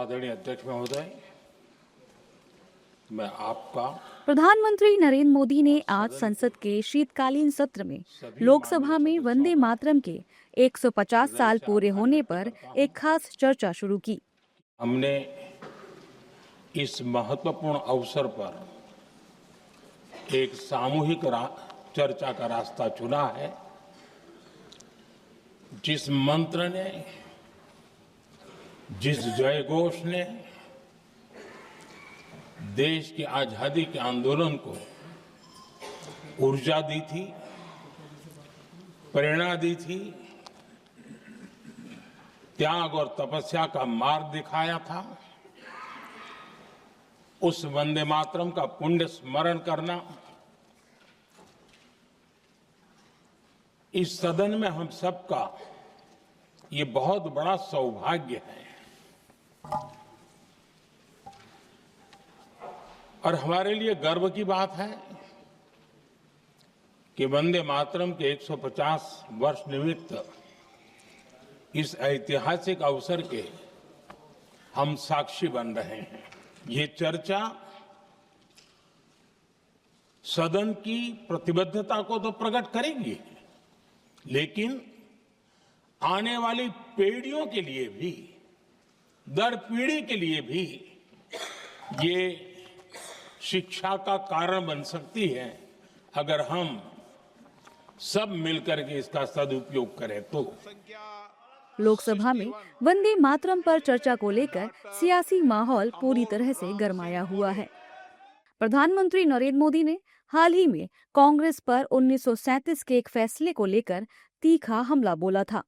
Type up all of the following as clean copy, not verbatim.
आदरणीय अध्यक्ष महोदय, मैं आपका प्रधानमंत्री नरेंद्र मोदी ने आज संसद के शीतकालीन सत्र में लोकसभा में वंदे मातरम के 150 साल पूरे होने पर एक खास चर्चा शुरू की। हमने इस महत्वपूर्ण अवसर पर एक सामूहिक चर्चा का रास्ता चुना है, जिस मंत्र ने, जिस जयघोष ने देश की आजादी के आंदोलन को ऊर्जा दी थी, प्रेरणा दी थी, त्याग और तपस्या का मार्ग दिखाया था, उस वंदे मातरम का पुण्य स्मरण करना इस सदन में हम सबका ये बहुत बड़ा सौभाग्य है और हमारे लिए गर्व की बात है कि वंदे मातरम के 150 वर्ष निमित्त इस ऐतिहासिक अवसर के हम साक्षी बन रहे हैं। ये चर्चा सदन की प्रतिबद्धता को तो प्रकट करेगी, लेकिन आने वाली पीढ़ियों के लिए भी, दर पीढ़ी के लिए भी ये शिक्षा का कारण बन सकती है अगर हम सब मिलकर के इसका सदुपयोग करें तो। लोकसभा में वंदे मातरम पर चर्चा को लेकर सियासी माहौल पूरी तरह से गरमाया हुआ है। प्रधानमंत्री नरेंद्र मोदी ने हाल ही में कांग्रेस पर 1937 के एक फैसले को लेकर तीखा हमला बोला था।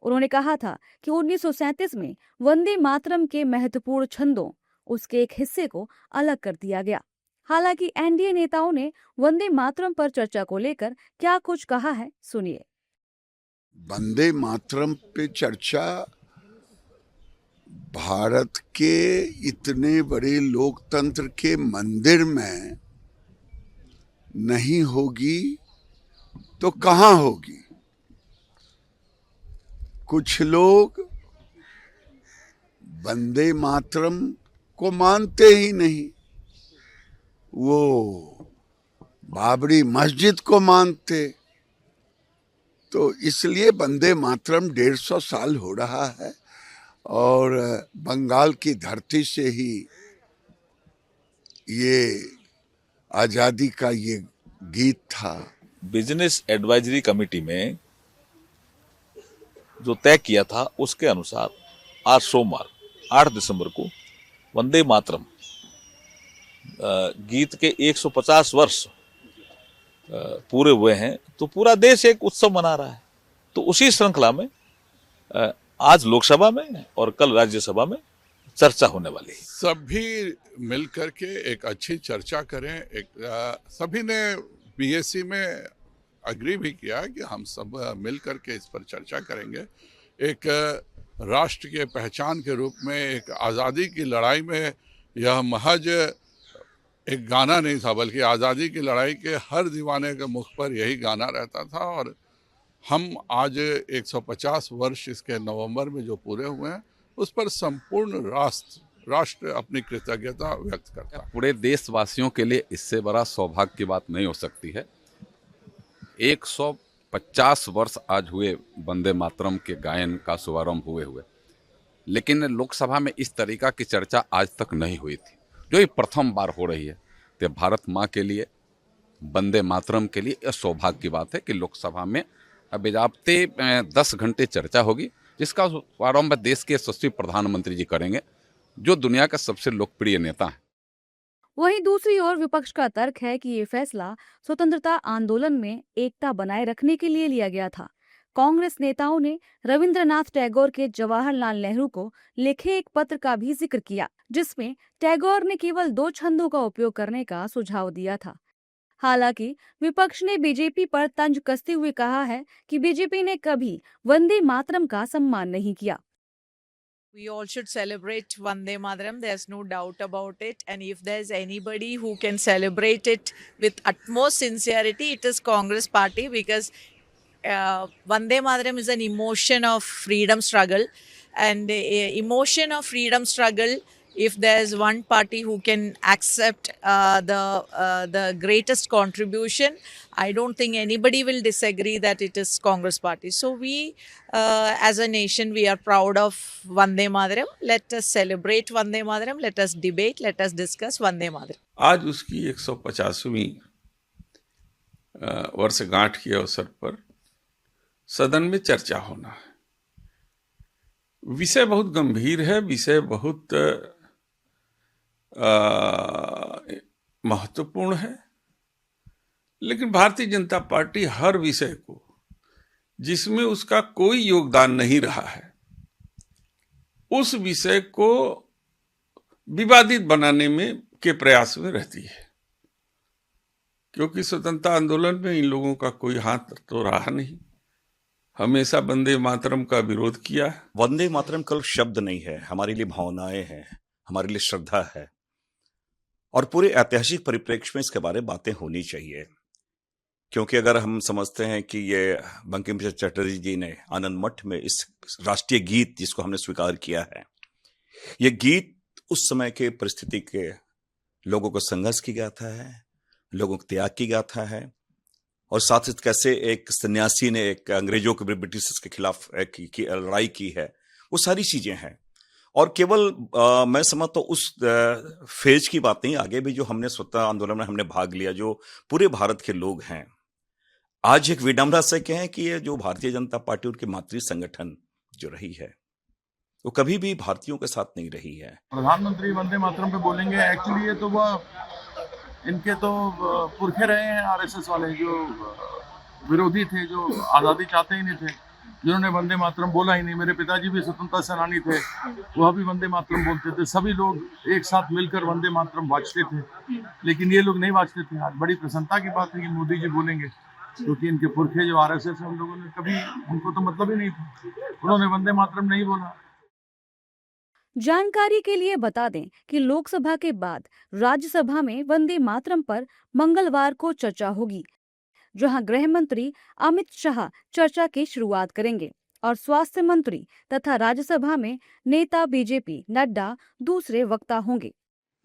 उन्होंने कहा था कि 1937 में वंदे मातरम के महत्वपूर्ण छंदों, उसके एक हिस्से को अलग कर दिया गया। हालांकि एनडीए नेताओं ने वंदे मातरम पर चर्चा को लेकर क्या कुछ कहा है, सुनिए। वंदे मातरम पे चर्चा भारत के इतने बड़े लोकतंत्र के मंदिर में नहीं होगी तो कहाँ होगी? कुछ लोग वंदे मातरम को मानते ही नहीं, वो बाबरी मस्जिद को मानते, तो इसलिए वंदे मातरम 150 साल हो रहा है और बंगाल की धरती से ही ये आजादी का ये गीत था। बिजनेस एडवाइजरी कमेटी में जो तय किया था उसके अनुसार आज सोमवार 8 दिसंबर को वंदे मातरम गीत के 150 वर्ष पूरे हुए हैं, तो पूरा देश एक उत्सव मना रहा है। तो उसी श्रृंखला में आज लोकसभा में और कल राज्यसभा में चर्चा होने वाली है। सभी मिलकर के एक अच्छी चर्चा करें। सभी ने बीएससी में अग्री भी किया कि हम सब मिलकर के इस पर चर्चा करेंगे। एक राष्ट्र के पहचान के रूप में, एक आज़ादी की लड़ाई में यह महज एक गाना नहीं था, बल्कि आज़ादी की लड़ाई के हर दीवाने के मुख पर यही गाना रहता था। और हम आज 150 वर्ष इसके नवंबर में जो पूरे हुए हैं, उस पर संपूर्ण राष्ट्र अपनी कृतज्ञता व्यक्त करता है। पूरे देशवासियों के लिए इससे बड़ा सौभाग्य की बात नहीं हो सकती है। 150 वर्ष आज हुए वंदे मातरम के गायन का शुभारंभ हुए, लेकिन लोकसभा में इस तरीका की चर्चा आज तक नहीं हुई थी, जो ये प्रथम बार हो रही है। तो भारत माँ के लिए, वंदे मातरम के लिए यह सौभाग्य की बात है कि लोकसभा में अब बजाबते 10 घंटे चर्चा होगी, जिसका शुभारंभ देश के यशस्वी प्रधानमंत्री जी करेंगे, जो दुनिया का सबसे लोकप्रिय नेता है। वहीं दूसरी ओर विपक्ष का तर्क है कि ये फैसला स्वतंत्रता आंदोलन में एकता बनाए रखने के लिए लिया गया था। कांग्रेस नेताओं ने रविंद्रनाथ टैगोर के जवाहरलाल नेहरू को लिखे एक पत्र का भी जिक्र किया, जिसमें टैगोर ने केवल 2 छंदों का उपयोग करने का सुझाव दिया था। हालांकि विपक्ष ने बीजेपी पर तंज कसते हुए कहा है कि बीजेपी ने कभी वंदे मातरम का सम्मान नहीं किया। We all should celebrate Vande Mataram. There's no doubt about it. And if there's anybody who can celebrate it with utmost sincerity, it is Congress Party, because Vande Mataram is an emotion of freedom struggle. and emotion of freedom struggle. If there's one party who can accept the greatest contribution, I don't think anybody will disagree that it is Congress party. So we, as a nation, we are proud of Vande Mataram. Let us celebrate Vande Mataram. Let us debate. Let us discuss Vande Mataram. आज उसकी 150वीं वर्षगांठ के अवसर पर सदन में चर्चा होना है। विषय बहुत गंभीर है, विषय बहुत महत्वपूर्ण है, लेकिन भारतीय जनता पार्टी हर विषय को जिसमें उसका कोई योगदान नहीं रहा है, उस विषय को विवादित बनाने में के प्रयास में रहती है, क्योंकि स्वतंत्रता आंदोलन में इन लोगों का कोई हाथ तो रहा नहीं। हमेशा वंदे मातरम का विरोध किया है। वंदे मातरम केवल शब्द नहीं है, हमारे लिए भावनाएं हैं, हमारे लिए श्रद्धा है, और पूरे ऐतिहासिक परिप्रेक्ष्य में इसके बारे में बातें होनी चाहिए। क्योंकि अगर हम समझते हैं कि ये बंकिम चंद्र चटर्जी जी ने आनंद मठ में इस राष्ट्रीय गीत जिसको हमने स्वीकार किया है, ये गीत उस समय के परिस्थिति के लोगों को संघर्ष की गाथा है, लोगों को त्याग की गाथा है, और साथ ही कैसे एक सन्यासी ने एक अंग्रेजों के ब्रिटिश के खिलाफ की लड़ाई की है, वो सारी चीजें हैं। और केवल मैं समझता हूँ उस फेज की बात नहीं, आगे भी जो हमने स्वतंत्रता आंदोलन में हमने भाग लिया, जो पूरे भारत के लोग हैं, आज एक विडंबना से कहें कि ये जो भारतीय जनता पार्टी उनकी मातृ संगठन जो रही है, वो कभी भी भारतीयों के साथ नहीं रही है। प्रधानमंत्री वंदे मातरम पे बोलेंगे, एक्चुअली ये तो वह इनके तो पुरखे रहे हैं आरएसएस वाले, जो विरोधी थे, जो आज़ादी चाहते ही नहीं थे, जिन्होंने वंदे मातरम बोला ही नहीं। मेरे पिताजी भी स्वतंत्रता सेनानी थे, वह भी वंदे मातरम बोलते थे। सभी लोग एक साथ मिलकर वंदे मातरम वाजते थे, लेकिन ये लोग नहीं वाजते थे। आज बड़ी प्रसन्नता की बात है कि मोदी जी बोलेंगे, क्योंकि इनके पुरखे जो आरएसएस है, उन लोगों ने कभी, उनको तो मतलब ही नहीं था, उन्होंने वंदे मातरम नहीं बोला। जानकारी के लिए बता दें कि लोकसभा के बाद राज्यसभा में वंदे मातरम पर मंगलवार को चर्चा होगी, जहां गृह मंत्री अमित शाह चर्चा की शुरुआत करेंगे और स्वास्थ्य मंत्री तथा राज्यसभा में नेता बीजेपी नड्डा दूसरे वक्ता होंगे।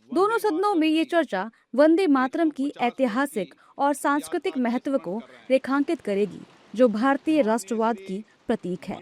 दोनों सदनों में ये चर्चा वंदे मातरम की ऐतिहासिक और सांस्कृतिक महत्व को रेखांकित करेगी, जो भारतीय राष्ट्रवाद की प्रतीक है।